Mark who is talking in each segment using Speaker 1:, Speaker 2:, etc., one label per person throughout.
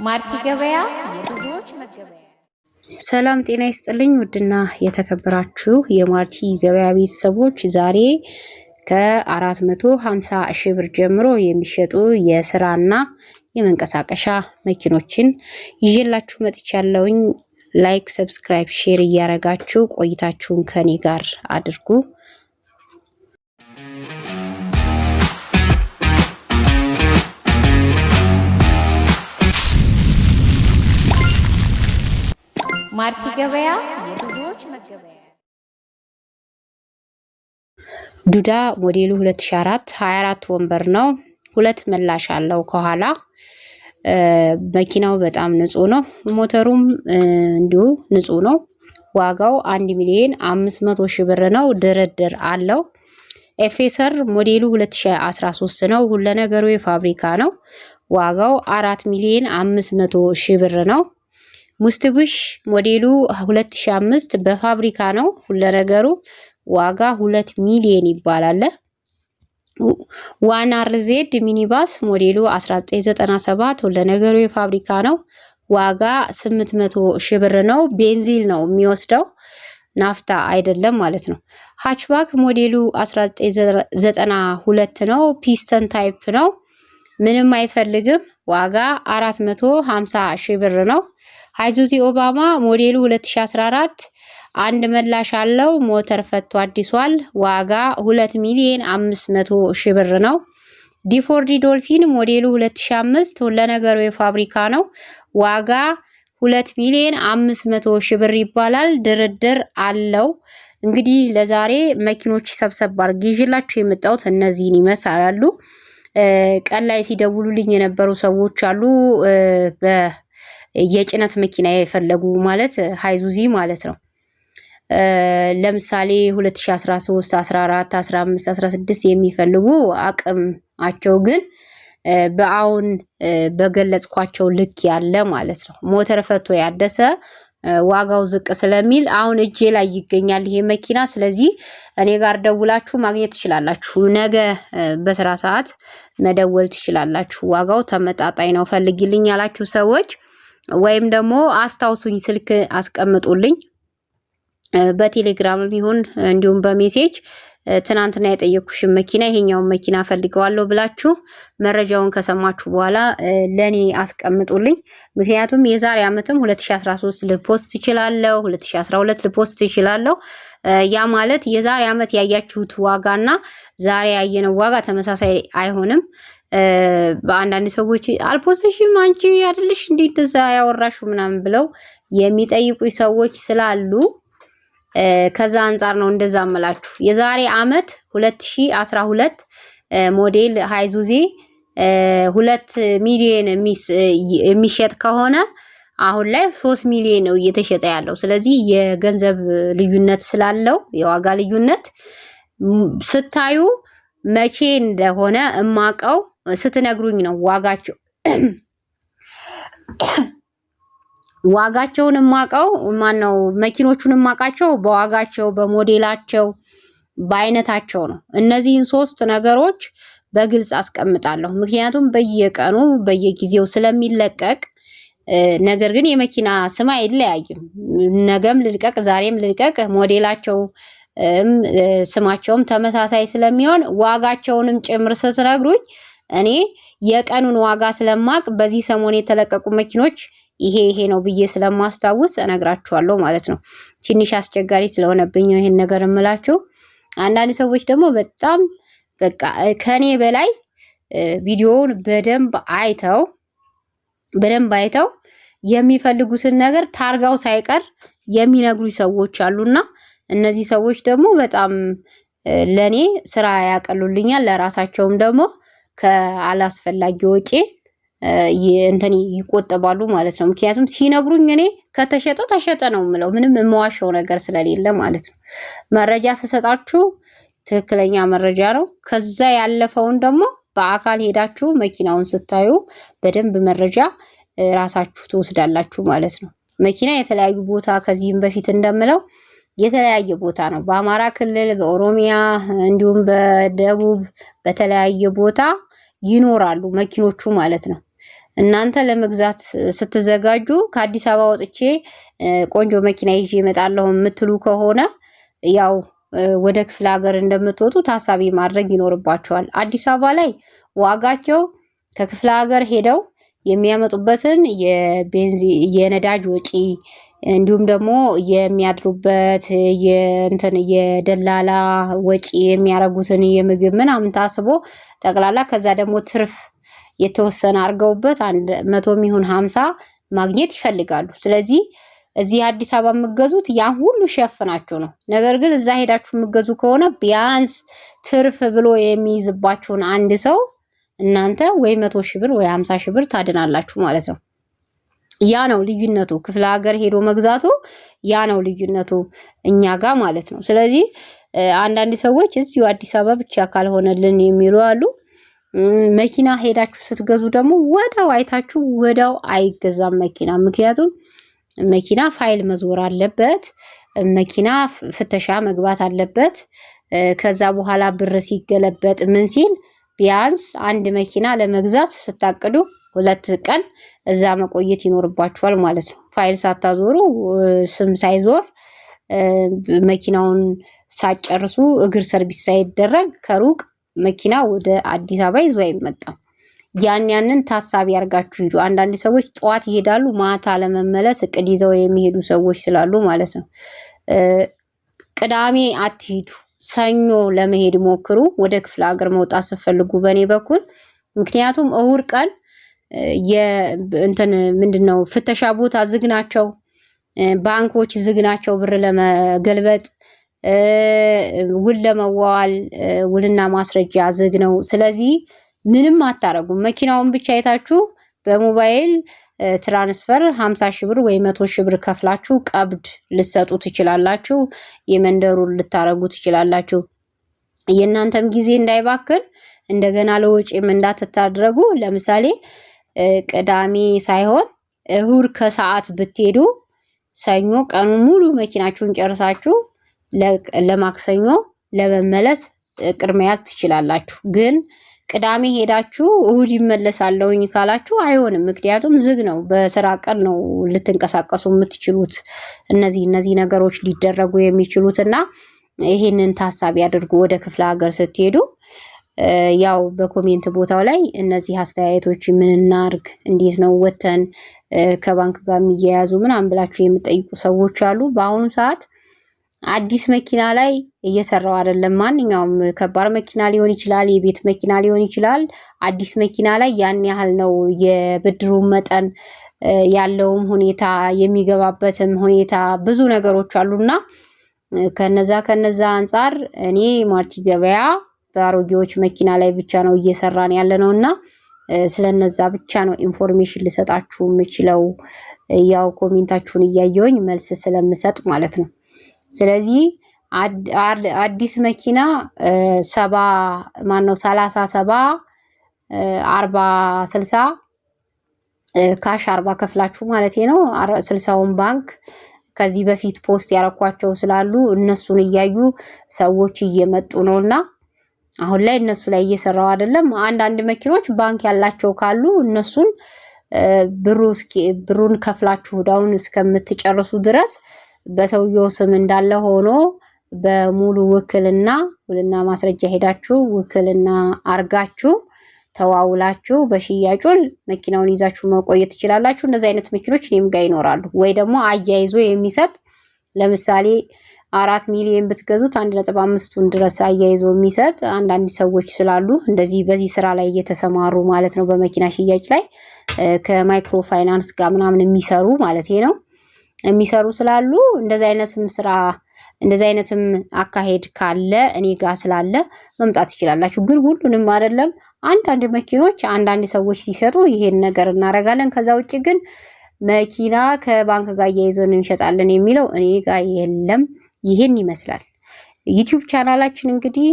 Speaker 1: ማርቲ ገበያ የብዙዎች መገበያ። ሰላም ጤና ይስጥልኝ ውድና የተከበራችሁ የማርቲ ገበያ ቤተሰቦች፣ ዛሬ ከ450 ሺህ ብር ጀምሮ የሚሸጡ የስራና የመንቀሳቀሻ መኪኖችን ይዤላችሁ መጥቻለሁኝ። ላይክ፣ ሰብስክራይብ፣ ሼር እያረጋችሁ ቆይታችሁን ከኔ ጋር አድርጉ። ማርቲ ገበያ የብዙዎች መገበያ። ዱዳ ሞዴሉ 2004 24 ወንበር ነው። ሁለት መላሽ አለው ከኋላ። መኪናው በጣም ንጹህ ነው። ሞተሩም እንዲሁ ንጹህ ነው። ዋጋው 1,500,000 ብር ነው። ድርድር አለው። ኤፌሰር ሞዴሉ 2013 ነው። ሁሉ ነገሩ የፋብሪካ ነው። ዋጋው 4,500,000 ብር ነው። ሙስትቡሽ ሞዴሉ 2005 በፋብሪካ ነው። ሁሉ ነገሩ ዋጋ 2 ሚሊዮን ይባላል። ዋን አርዜድ ሚኒባስ ሞዴሉ 1997 ሁሉ ነገሩ የፋብሪካ ነው። ዋጋ 800,000 ብር ነው። ቤንዚን ነው የሚወስደው፣ ናፍታ አይደለም ማለት ነው። ሃችባክ ሞዴሉ 1992 ነው። ፒስተን ታይፕ ነው። ምንም አይፈልግም። ዋጋ 450,000 ብር ነው። ሃይዙዚ ኦባማ ሞዴሉ 2014 አንድ መላሽ አለው። ሞተር ፈቶ አዲሷል። ዋጋ 2,500,000 ብር ነው። ዲፎርዲ ዶልፊን ሞዴሉ 2005 ሁሉ ነገሩ የፋብሪካ ነው። ዋጋ 2,500,000 ብር ይባላል። ድርድር አለው። እንግዲህ ለዛሬ መኪኖች ሰብሰብ አድርጌ ይዤላችሁ የመጣሁት እነዚህን ይመስላሉ። ቀን ላይ ሲደውሉልኝ የነበሩ ሰዎች አሉ የጭነት መኪና የፈለጉ ማለት ሃይዙዚ ማለት ነው። ለምሳሌ 2013 14 15 16 የሚፈልጉ አቅማቸው ግን በአሁን በገለጽኳቸው ልክ ያለ ማለት ነው። ሞተር ፈቶ ያደሰ ዋጋው ዝቅ ስለሚል አሁን እጄ ላይ ይገኛል ይሄ መኪና። ስለዚህ እኔ ጋር ደውላችሁ ማግኘት ትችላላችሁ። ነገ በስራ ሰዓት መደወል ትችላላችሁ። ዋጋው ተመጣጣኝ ነው ፈልጊልኝ ያላችሁ ሰዎች ወይም ደግሞ አስታውሱኝ ስልክ አስቀምጡልኝ በቴሌግራም ይሁን እንዲሁም በሜሴጅ ትናንትና የጠየኩሽን መኪና ይሄኛውን መኪና ፈልገዋለሁ ብላችሁ መረጃውን ከሰማችሁ በኋላ ለኔ አስቀምጡልኝ። ምክንያቱም የዛሬ አመትም 2013 ልፖስት ይችላልው 2012 ልፖስት ይችላልው። ያ ማለት የዛሬ አመት ያያችሁት ዋጋና ዛሬ ያየነው ዋጋ ተመሳሳይ አይሆንም። በአንዳንድ ሰዎች አልፖስትሽም አንቺ አይደልሽ እንዴ እንደዛ ያወራሹ ምናምን ብለው የሚጠይቁኝ ሰዎች ስላሉ ከዛ አንፃር ነው እንደዛ አመላችሁ። የዛሬ አመት 2012 ሞዴል ሃይዙዚ 2 ሚሊዮን የሚሸጥ ከሆነ አሁን ላይ 3 ሚሊዮን ነው እየተሸጠ ያለው። ስለዚህ የገንዘብ ልዩነት ስላለው የዋጋ ልዩነት ስታዩ መቼ እንደሆነ እማቀው ስትነግሩኝ ነው ዋጋቸውን እማቀው ማነው መኪኖቹን እማቃቸው በዋጋቸው በሞዴላቸው በአይነታቸው ነው። እነዚህን 3 ነገሮች በግልጽ አስቀምጣለሁ። ምክንያቱም በየቀኑ በየጊዜው ስለሚለቀቅ። ነገር ግን የመኪና ስም አይለያይም። ነገም ልልቀቅ ዛሬም ልልቀቅ ሞዴላቸው ስማቸውም ተመሳሳይ ስለሚሆን ዋጋቸውንም ጭምር ስትነግሩኝ እኔ የቀኑን ዋጋ ስለማቅ በዚህ ሰሞን የተለቀቁ መኪኖች ይሄ ነው ብዬ ስለማስታውስ እነግራችኋለሁ ማለት ነው። ትንሽ አስቸጋሪ ስለሆነብኝ ነው ይሄን ነገር እምላችሁ። አንዳንድ ሰዎች ደግሞ በጣም በቃ ከኔ በላይ ቪዲዮውን በደንብ አይተው የሚፈልጉትን ነገር ታርጋው ሳይቀር የሚነግሩኝ ሰዎች አሉና እነዚህ ሰዎች ደግሞ በጣም ለኔ ስራ ያቀሉልኛል። ለራሳቸውም ደግሞ ከአላስፈላጊ ወጪ ይቆጠባሉ ማለት ነው። ምክንያቱም ሲነግሩኝ እኔ ከተሸጠ ተሸጠ ነው የምለው፣ ምንም የማዋሸው ነገር ስለሌለ ማለት ነው። መረጃ ስሰጣችሁ ትክክለኛ መረጃ ነው። ከዛ ያለፈውን ደግሞ በአካል ሄዳችሁ መኪናውን ስታዩ በደንብ መረጃ ራሳችሁ ትወስዳላችሁ ማለት ነው። መኪና የተለያዩ ቦታ ከዚህም በፊት እንደምለው የተለያየ ቦታ ነው። በአማራ ክልል፣ በኦሮሚያ እንዲሁም በደቡብ በተለያየ ቦታ ይኖራሉ መኪኖቹ ማለት ነው። እናንተ ለመግዛት ስትዘጋጁ ከአዲስ አበባ ወጥቼ ቆንጆ መኪና ይዤ እመጣለሁ የምትሉ ከሆነ ያው ወደ ክፍለ ሀገር እንደምትወጡ ታሳቢ ማድረግ ይኖርባቸዋል። አዲስ አበባ ላይ ዋጋቸው ከክፍለ ሀገር ሄደው የሚያመጡበትን የነዳጅ ወጪ እንዲሁም ደግሞ የሚያድሩበት የደላላ ወጪ የሚያረጉትን የምግብ ምናምን ታስቦ ጠቅላላ ከዛ ደግሞ ትርፍ የተወሰነ አድርገውበት 100 ይሁን 50 ማግኘት ይፈልጋሉ። ስለዚህ እዚህ አዲስ አበባ የምገዙት ያ ሁሉ ሸፍናችሁ ነው። ነገር ግን እዛ ሄዳችሁ የምገዙ ከሆነ ቢያንስ ትርፍ ብሎ የሚይዝባችሁን አንድ ሰው እናንተ ወይ 100 ሺህ ብር ወይ 50 ሺህ ብር ታድናላችሁ ማለት ነው። ያ ነው ልዩነቱ። ክፍለ ሀገር ሄዶ መግዛቱ ያ ነው ልዩነቱ እኛ ጋር ማለት ነው። ስለዚህ አንዳንድ ሰዎች እዚሁ አዲስ አበባ ብቻ ካልሆነልን የሚሉ አሉ። መኪና ሄዳችሁ ስትገዙ ደግሞ ወዳው አይታችሁ ወዳው አይገዛም መኪና። ምክንያቱም መኪና ፋይል መዞር አለበት፣ መኪና ፍተሻ መግባት አለበት። ከዛ በኋላ ብር ሲገለበጥ ምን ሲል ቢያንስ አንድ መኪና ለመግዛት ስታቅዱ 2 ቀን እዛ መቆየት ይኖርባችኋል ማለት ነው። ፋይል ሳታዞሩ ስም ሳይዞር መኪናውን ሳጨርሱ እግር ሰርቪስ ሳይደረግ ከሩቅ መኪና ወደ አዲስ አበባ ይዞ አይመጣም። ያንን ታሳቢ ያርጋችሁ ሂዱ። አንዳንድ ሰዎች ጠዋት ይሄዳሉ፣ ማታ ለመመለስ እቅድ ይዘው የሚሄዱ ሰዎች ስላሉ ማለት ነው። ቅዳሜ አትሂዱ፣ ሰኞ ለመሄድ ሞክሩ ወደ ክፍለ ሀገር መውጣት ስትፈልጉ በእኔ በኩል። ምክንያቱም እሁድ ቀን ምንድነው ፍተሻ ቦታ ዝግ ናቸው፣ ባንኮች ዝግ ናቸው፣ ብር ለመገልበጥ ውል ለመዋዋል ውልና ማስረጃ ዝግ ነው። ስለዚህ ምንም አታረጉም። መኪናውን ብቻ አይታችሁ በሞባይል ትራንስፈር 50 ሺህ ብር ወይ 100 ሺህ ብር ከፍላችሁ ቀብድ ልትሰጡ ትችላላችሁ። የመንደሩን ልታረጉ ትችላላችሁ። የእናንተም ጊዜ እንዳይባክን እንደገና ለወጪም እንዳትታደረጉ። ለምሳሌ ቅዳሜ ሳይሆን እሁድ ከሰዓት ብትሄዱ ሰኞ ቀኑ ሙሉ መኪናችሁን ጨርሳችሁ ለማክሰኞ ለመመለስ እቅድ መያዝ ትችላላችሁ። ግን ቅዳሜ ሄዳችሁ እሁድ ይመለሳለሁኝ ካላችሁ አይሆንም። ምክንያቱም ዝግ ነው፣ በስራ ቀን ነው ልትንቀሳቀሱ የምትችሉት እነዚህ ነገሮች ሊደረጉ የሚችሉትና ይሄንን ታሳቢ አድርጉ ወደ ክፍለ ሀገር ስትሄዱ። ያው በኮሜንት ቦታው ላይ እነዚህ አስተያየቶች ምን እናርግ፣ እንዴት ነው ወተን ከባንክ ጋር የሚያያዙ ምናምን ብላችሁ የምትጠይቁ ሰዎች አሉ። በአሁኑ ሰዓት አዲስ መኪና ላይ እየሰራው አይደለም። ማንኛውም ከባድ መኪና ሊሆን ይችላል፣ የቤት መኪና ሊሆን ይችላል። አዲስ መኪና ላይ ያን ያህል ነው የብድሩ መጠን ያለውም ሁኔታ የሚገባበትም ሁኔታ ብዙ ነገሮች አሉና ከነዛ አንፃር እኔ ማርቲ ገበያ በአሮጌዎች መኪና ላይ ብቻ ነው እየሰራን ያለነውና ስለነዛ ብቻ ነው ኢንፎርሜሽን ልሰጣችሁ የምችለው። ያው ኮሜንታችሁን እያየሁኝ መልስ ስለምሰጥ ማለት ነው። ስለዚህ አዲስ መኪና 37 40 60 ካሽ 40 ከፍላችሁ ማለት ነው። 60ውን ባንክ ከዚህ በፊት ፖስት ያረኳቸው ስላሉ እነሱን እያዩ ሰዎች እየመጡ ነውና አሁን ላይ እነሱ ላይ እየሰራው አይደለም። አንዳንድ መኪኖች ባንክ ያላቸው ካሉ እነሱን ብሩን ከፍላችሁ ዳውን እስከምትጨርሱ ድረስ በሰውየው ስም እንዳለ ሆኖ በሙሉ ውልና ማስረጃ ሄዳችሁ ውክልና አርጋችሁ ተዋውላችሁ በሽያጩን መኪናውን ይዛችሁ መቆየት ትችላላችሁ። እንደዚህ አይነት መኪኖች እኔም ጋር ይኖራሉ። ወይ ደግሞ አያይዞ የሚሰጥ ለምሳሌ 4 ሚሊዮን ብትገዙት 1.5ቱን ድረስ አያይዞ የሚሰጥ አንዳንድ ሰዎች ስላሉ እንደዚህ በዚህ ስራ ላይ እየተሰማሩ ማለት ነው። በመኪና ሽያጭ ላይ ከማይክሮ ፋይናንስ ጋር ምናምን የሚሰሩ ማለት ነው የሚሰሩ ስላሉ እንደዚህ አይነትም አካሄድ ካለ እኔ ጋር ስላለ መምጣት ይችላላችሁ። ግን ሁሉንም አይደለም። አንዳንድ መኪኖች አንዳንድ ሰዎች ሲሸጡ ይሄን ነገር እናረጋለን። ከዛ ውጪ ግን መኪና ከባንክ ጋር እያይዘን እንሸጣለን የሚለው እኔ ጋር የለም። ይሄን ይመስላል። ዩቲዩብ ቻናላችን እንግዲህ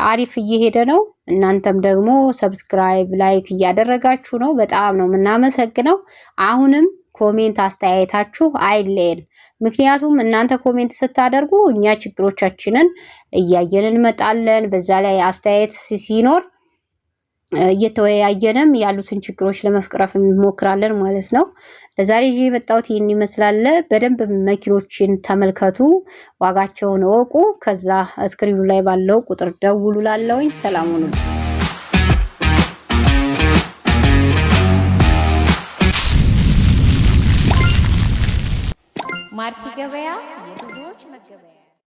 Speaker 1: አሪፍ እየሄደ ነው። እናንተም ደግሞ ሰብስክራይብ ላይክ እያደረጋችሁ ነው። በጣም ነው የምናመሰግነው። አሁንም ኮሜንት አስተያየታችሁ አይለየን። ምክንያቱም እናንተ ኮሜንት ስታደርጉ እኛ ችግሮቻችንን እያየን እንመጣለን። በዛ ላይ አስተያየት ሲኖር እየተወያየንም ያሉትን ችግሮች ለመፍቅረፍ እንሞክራለን ማለት ነው። ለዛሬ ይዤ የመጣሁት ይህን ይመስላል። በደንብ መኪኖችን ተመልከቱ፣ ዋጋቸውን እወቁ። ከዛ ስክሪኑ ላይ ባለው ቁጥር ደውሉ። ላለውኝ ሰላም ሁኑ።
Speaker 2: ማርቲ ገበያ የብዙዎች መገበያ